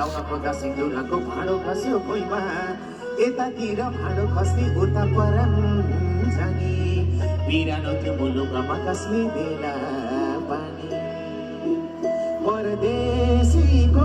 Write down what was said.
लाउन खोज्दा सिन्दुरको भाँडो खस्यो भुइँमा यतातिर भाँडो खस्ने उता परन जाने बिरानो त्यो मुलुकमा कसले बेला पानी परदेशीको